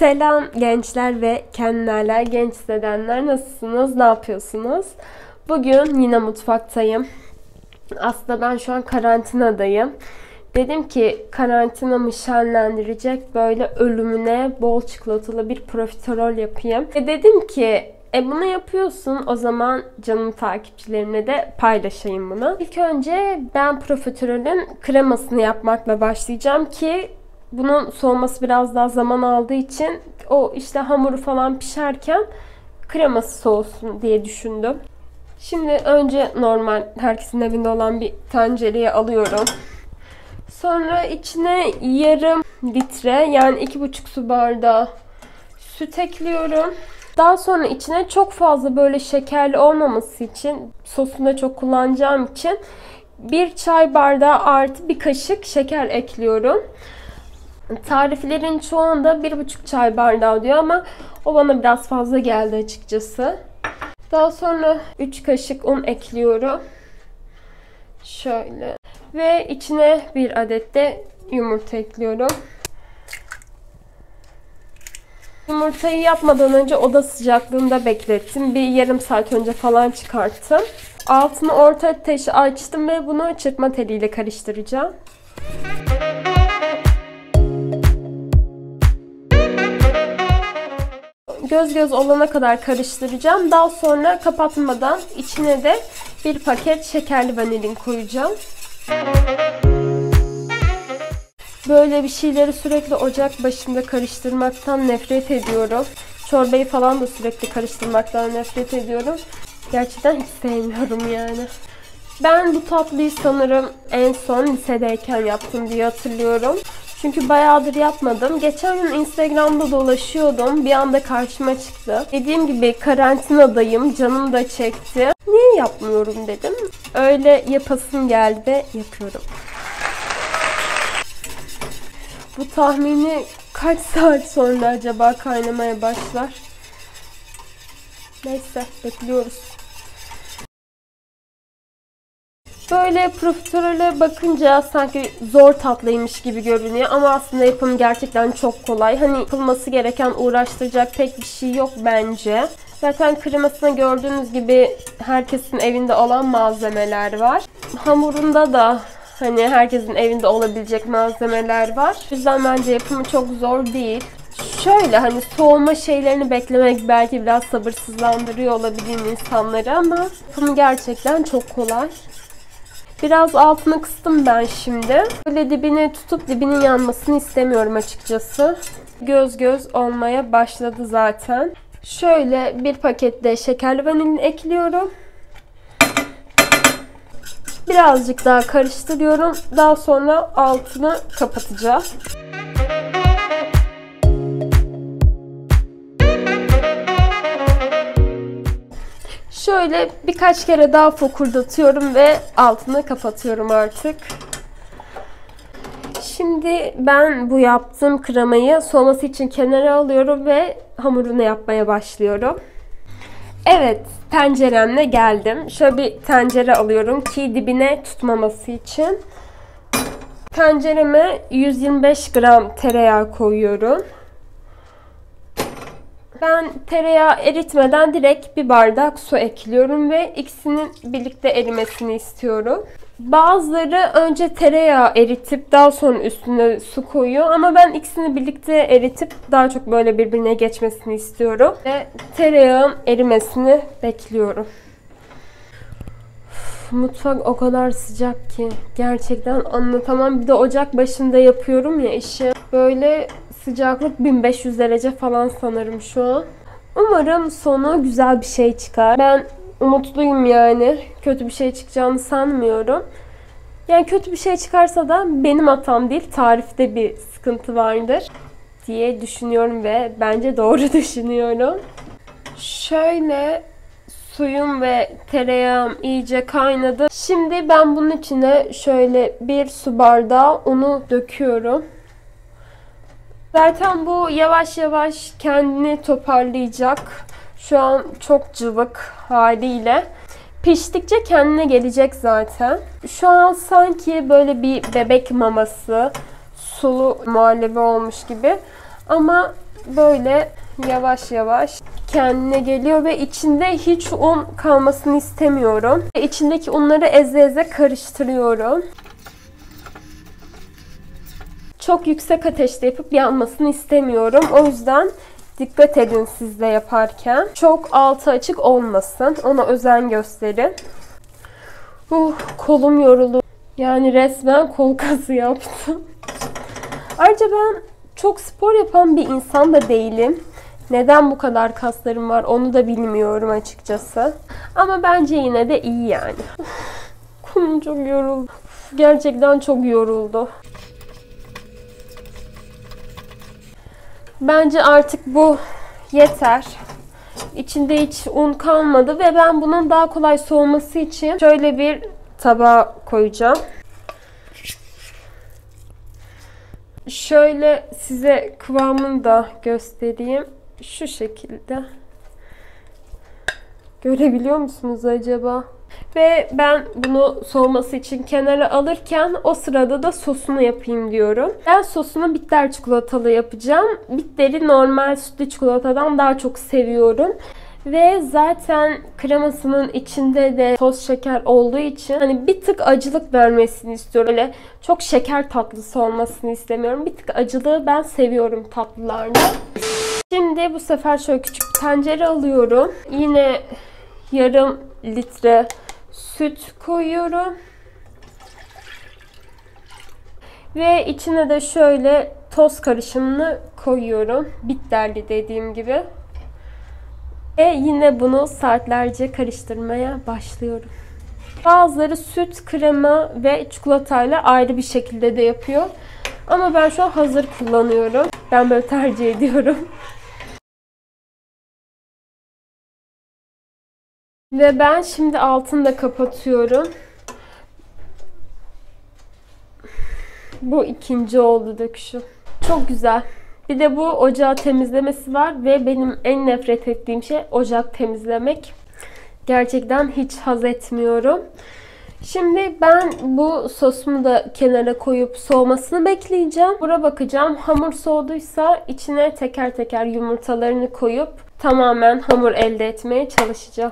Selam gençler ve kendilerle genç hissedenler, nasılsınız, ne yapıyorsunuz? Bugün yine mutfaktayım. Aslında ben şu an karantinadayım. Dedim ki karantinamı şenlendirecek böyle ölümüne bol çikolatalı bir profiterol yapayım. Dedim ki bunu yapıyorsun, o zaman canım takipçilerimle de paylaşayım bunu. İlk önce ben profiterolün kremasını yapmakla başlayacağım ki bunun soğuması biraz daha zaman aldığı için o işte hamuru falan pişerken kreması soğusun diye düşündüm. Şimdi önce normal herkesin evinde olan bir tencereye alıyorum. Sonra içine yarım litre, yani 2,5 su bardağı süt ekliyorum. Daha sonra içine çok fazla böyle şekerli olmaması için, sosunu çok kullanacağım için 1 çay bardağı artı 1 kaşık şeker ekliyorum. Tariflerin çoğunda 1,5 çay bardağı diyor ama o bana biraz fazla geldi açıkçası. Daha sonra 3 kaşık un ekliyorum. Şöyle. Ve içine 1 adet de yumurta ekliyorum. Yumurtayı yapmadan önce oda sıcaklığında beklettim. Bir yarım saat önce falan çıkarttım. Altını orta ateşe açtım ve bunu çırpma teliyle karıştıracağım. Göz göz olana kadar karıştıracağım. Daha sonra kapatmadan içine de 1 paket şekerli vanilin koyacağım. Böyle bir şeyleri sürekli ocak başında karıştırmaktan nefret ediyorum. Çorbayı falan da sürekli karıştırmaktan nefret ediyorum. Gerçekten hiç sevmiyorum yani. Ben bu tatlıyı sanırım en son lisedeyken yaptım diye hatırlıyorum. Çünkü bayağıdır yapmadım. Geçen gün Instagram'da dolaşıyordum. Bir anda karşıma çıktı. Dediğim gibi karantinadayım. Canım da çekti. Niye yapmıyorum dedim. Öyle yapasım geldi ve yapıyorum. Bu tahmini kaç saat sonra acaba kaynamaya başlar? Neyse, bekliyoruz. Böyle profiterole bakınca sanki zor tatlıymış gibi görünüyor ama aslında yapımı gerçekten çok kolay. Hani yapılması gereken, uğraştıracak pek bir şey yok bence. Zaten kremasını gördüğünüz gibi herkesin evinde olan malzemeler var. Hamurunda da hani herkesin evinde olabilecek malzemeler var. O yüzden bence yapımı çok zor değil. Şöyle hani soğuma şeylerini beklemek belki biraz sabırsızlandırıyor olabilir insanları ama yapımı gerçekten çok kolay. Biraz altını kıstım ben şimdi. Böyle dibini tutup dibinin yanmasını istemiyorum açıkçası. Göz göz olmaya başladı zaten. Şöyle 1 paket de şekerli vanilin ekliyorum. Birazcık daha karıştırıyorum. Daha sonra altını kapatacağım. Şöyle birkaç kere daha fokurdatıyorum ve altını kapatıyorum artık. Şimdi ben bu yaptığım kremayı soğuması için kenara alıyorum ve hamurunu yapmaya başlıyorum. Evet, tenceremle geldim. Şöyle bir tencere alıyorum ki dibine tutmaması için. Tencereme 125 gram tereyağı koyuyorum. Ben tereyağı eritmeden direkt 1 bardak su ekliyorum ve ikisinin birlikte erimesini istiyorum. Bazıları önce tereyağı eritip daha sonra üstüne su koyuyor ama ben ikisini birlikte eritip daha çok böyle birbirine geçmesini istiyorum. Ve tereyağın erimesini bekliyorum. Mutfak o kadar sıcak ki gerçekten anlatamam. Bir de ocak başında yapıyorum ya işi. Böyle sıcaklık 1500 derece falan sanırım şu an. Umarım sonu güzel bir şey çıkar. Ben umutluyum yani. Kötü bir şey çıkacağını sanmıyorum. Yani kötü bir şey çıkarsa da benim hatam değil. Tarifte bir sıkıntı vardır diye düşünüyorum ve bence doğru düşünüyorum. Şöyle suyum ve tereyağım iyice kaynadı. Şimdi ben bunun içine şöyle 1 su bardağı unu döküyorum. Zaten bu yavaş yavaş kendini toparlayacak. Şu an çok cıvık haliyle. Piştikçe kendine gelecek zaten. Şu an sanki böyle bir bebek maması, sulu muhallebi olmuş gibi. Ama böyle yavaş yavaş kendine geliyor ve içinde hiç un kalmasını istemiyorum. İçindeki unları eze eze karıştırıyorum. Çok yüksek ateşte yapıp yanmasını istemiyorum. O yüzden dikkat edin siz de yaparken. Çok altı açık olmasın. Ona özen gösterin. Kolum yoruldu. Yani resmen kol kası yaptım. Ayrıca ben çok spor yapan bir insan da değilim. Neden bu kadar kaslarım var onu da bilmiyorum açıkçası. Ama bence yine de iyi yani. Kolum çok yoruldu. Gerçekten çok yoruldu. Bence artık bu yeter. İçinde hiç un kalmadı ve ben bunun daha kolay soğuması için şöyle bir tabağa koyacağım. Şöyle size kıvamını da göstereyim. Şu şekilde. Görebiliyor musunuz acaba? Ve ben bunu soğuması için kenara alırken o sırada da sosunu yapayım diyorum. Ben sosunu bitter çikolatalı yapacağım. Bitteri normal sütlü çikolatadan daha çok seviyorum. Ve zaten kremasının içinde de toz şeker olduğu için hani bir tık acılık vermesini istiyorum. Öyle çok şeker tatlısı olmasını istemiyorum. Bir tık acılığı ben seviyorum tatlılarda. Şimdi bu sefer şöyle küçük bir tencere alıyorum. Yine yarım litre süt koyuyorum. Ve içine de şöyle toz karışımını koyuyorum. Bitterli dediğim gibi. Ve yine bunu saatlerce karıştırmaya başlıyorum. Bazıları süt, krema ve çikolatayla ayrı bir şekilde de yapıyor. Ama ben şu an hazır kullanıyorum. Ben böyle tercih ediyorum. Ve ben şimdi altını da kapatıyorum. Bu ikinci oldu döküşü. Çok güzel. Bir de bu ocağı temizlemesi var ve benim en nefret ettiğim şey ocak temizlemek. Gerçekten hiç haz etmiyorum. Şimdi ben bu sosumu da kenara koyup soğumasını bekleyeceğim. Buna bakacağım. Hamur soğuduysa içine teker teker yumurtalarını koyup tamamen hamur elde etmeye çalışacağım.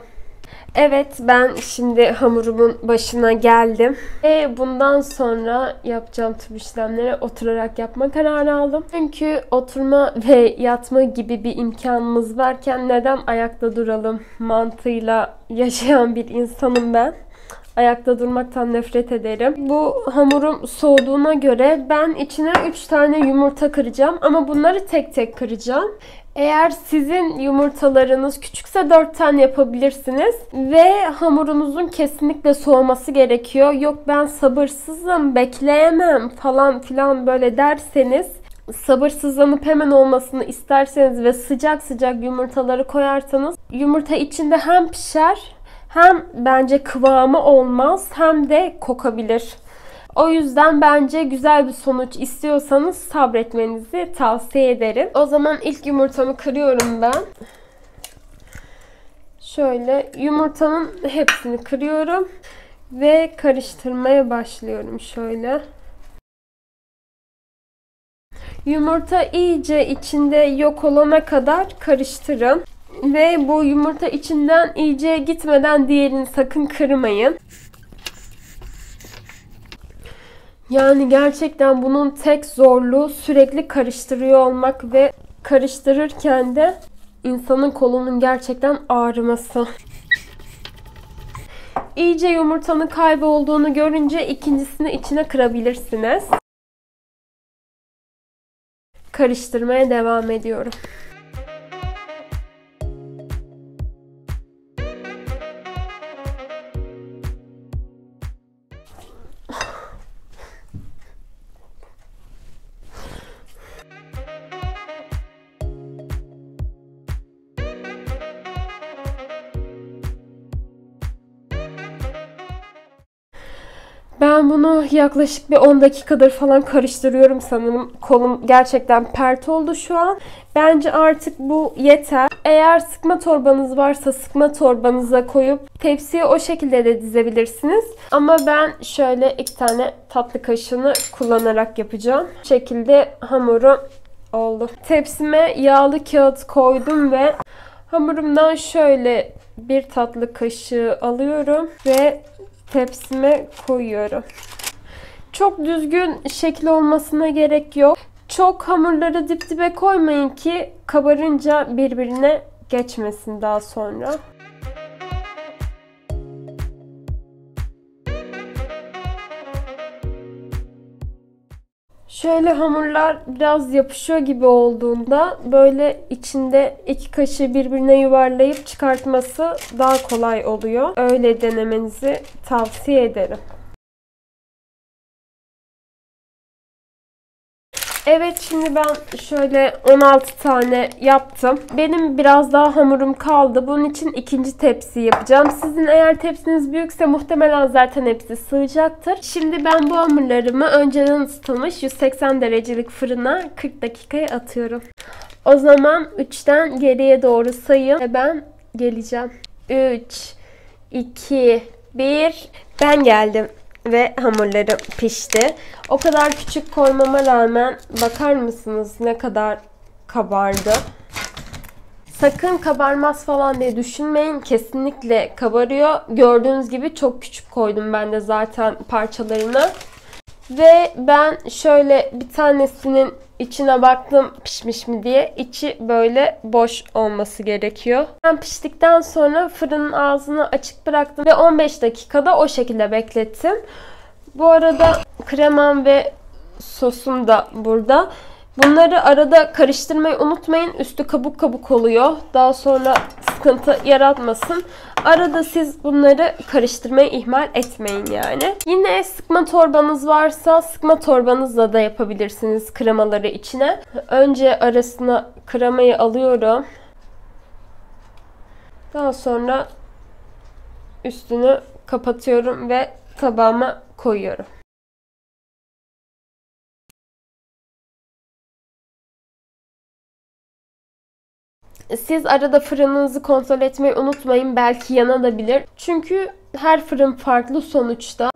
Evet, ben şimdi hamurumun başına geldim. Ve bundan sonra yapacağım tüm işlemleri oturarak yapma kararı aldım. Çünkü oturma ve yatma gibi bir imkanımız varken neden ayakta duralım mantığıyla yaşayan bir insanım ben. Ayakta durmaktan nefret ederim. Bu hamurum soğuduğuna göre ben içine 3 tane yumurta kıracağım. Ama bunları tek tek kıracağım. Eğer sizin yumurtalarınız küçükse 4 tane yapabilirsiniz. Ve hamurunuzun kesinlikle soğuması gerekiyor. Yok ben sabırsızım, bekleyemem falan filan böyle derseniz, sabırsızlanıp hemen olmasını isterseniz ve sıcak sıcak yumurtaları koyarsanız yumurta içinde hem pişer, hem bence kıvamı olmaz, hem de kokabilir. O yüzden bence güzel bir sonuç istiyorsanız sabretmenizi tavsiye ederim. O zaman ilk yumurtamı kırıyorum ben. Şöyle yumurtanın hepsini kırıyorum ve karıştırmaya başlıyorum şöyle. Yumurta iyice içinde yok olana kadar karıştırın. Ve bu yumurta içinden iyice gitmeden diğerini sakın kırmayın. Yani gerçekten bunun tek zorluğu sürekli karıştırıyor olmak ve karıştırırken de insanın kolunun gerçekten ağrıması. İyice yumurtanın kaybolduğunu görünce ikincisini içine kırabilirsiniz. Karıştırmaya devam ediyorum. Ben bunu yaklaşık bir 10 dakikadır falan karıştırıyorum sanırım. Kolum gerçekten pert oldu şu an. Bence artık bu yeter. Eğer sıkma torbanız varsa sıkma torbanıza koyup tepsiye o şekilde de dizebilirsiniz. Ama ben şöyle 2 tane tatlı kaşığını kullanarak yapacağım. Bu şekilde hamuru oldu. Tepsime yağlı kağıt koydum ve hamurumdan şöyle bir tatlı kaşığı alıyorum ve tepsime koyuyorum. Çok düzgün şekil olmasına gerek yok. Çok hamurları dip dibe koymayın ki kabarınca birbirine geçmesin daha sonra. Şöyle hamurlar biraz yapışıyor gibi olduğunda böyle içinde iki kaşığı birbirine yuvarlayıp çıkartması daha kolay oluyor. Öyle denemenizi tavsiye ederim. Evet, şimdi ben şöyle 16 tane yaptım. Benim biraz daha hamurum kaldı. Bunun için ikinci tepsi yapacağım. Sizin eğer tepsiniz büyükse muhtemelen zaten hepsi sığacaktır. Şimdi ben bu hamurlarımı önceden ısıtılmış 180 derecelik fırına 40 dakikaya atıyorum. O zaman 3'ten geriye doğru sayın ve ben geleceğim. 3, 2, 1. Ben geldim. Ve hamurlarım pişti. O kadar küçük koymama rağmen bakar mısınız ne kadar kabardı? Sakın kabarmaz falan diye düşünmeyin. Kesinlikle kabarıyor. Gördüğünüz gibi çok küçük koydum ben de zaten parçalarını. Ve ben şöyle bir tanesinin içine baktım pişmiş mi diye. İçi böyle boş olması gerekiyor. Ben piştikten sonra fırının ağzını açık bıraktım ve 15 dakikada o şekilde beklettim. Bu arada kremam ve sosum da burada. Bunları arada karıştırmayı unutmayın. Üstü kabuk kabuk oluyor. Daha sonra sıkıntı yaratmasın. Arada siz bunları karıştırmayı ihmal etmeyin yani. Yine sıkma torbanız varsa sıkma torbanızla da yapabilirsiniz kremaları içine. Önce arasına kremayı alıyorum. Daha sonra üstünü kapatıyorum ve tabağıma koyuyorum. Siz arada fırınınızı kontrol etmeyi unutmayın. Belki yanabilir. Çünkü her fırın farklı sonuçta.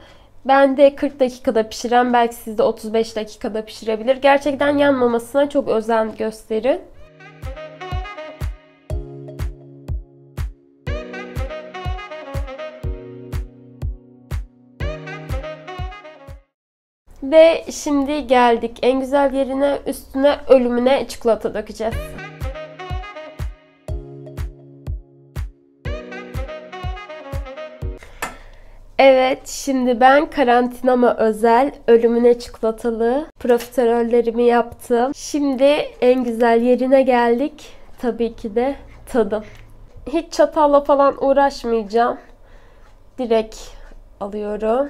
Ben de 40 dakikada pişiren, belki siz de 35 dakikada pişirebilir. Gerçekten yanmamasına çok özen gösterin. Ve şimdi geldik en güzel yerine, üstüne ölümüne çikolata dökeceğiz. Evet, şimdi ben karantinama özel ölümüne çikolatalı profiterollerimi yaptım. Şimdi en güzel yerine geldik. Tabii ki de tadım. Hiç çatalla falan uğraşmayacağım. Direkt alıyorum.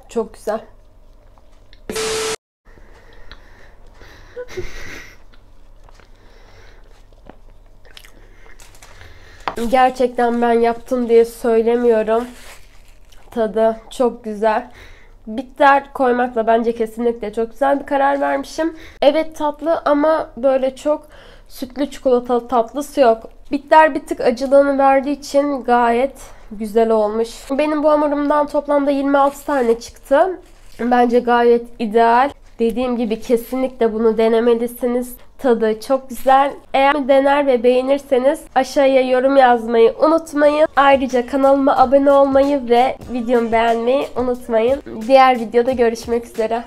Çok güzel. Gerçekten ben yaptım diye söylemiyorum. Tadı çok güzel. Bitter koymakla bence kesinlikle çok güzel bir karar vermişim. Evet, tatlı ama böyle çok sütlü çikolatalı tatlısı yok. Bitter bir tık acılığını verdiği için gayet güzel olmuş. Benim bu hamurumdan toplamda 26 tane çıktı. Bence gayet ideal. Dediğim gibi kesinlikle bunu denemelisiniz. Tadı çok güzel. Eğer dener ve beğenirseniz aşağıya yorum yazmayı unutmayın. Ayrıca kanalıma abone olmayı ve videomu beğenmeyi unutmayın. Diğer videoda görüşmek üzere.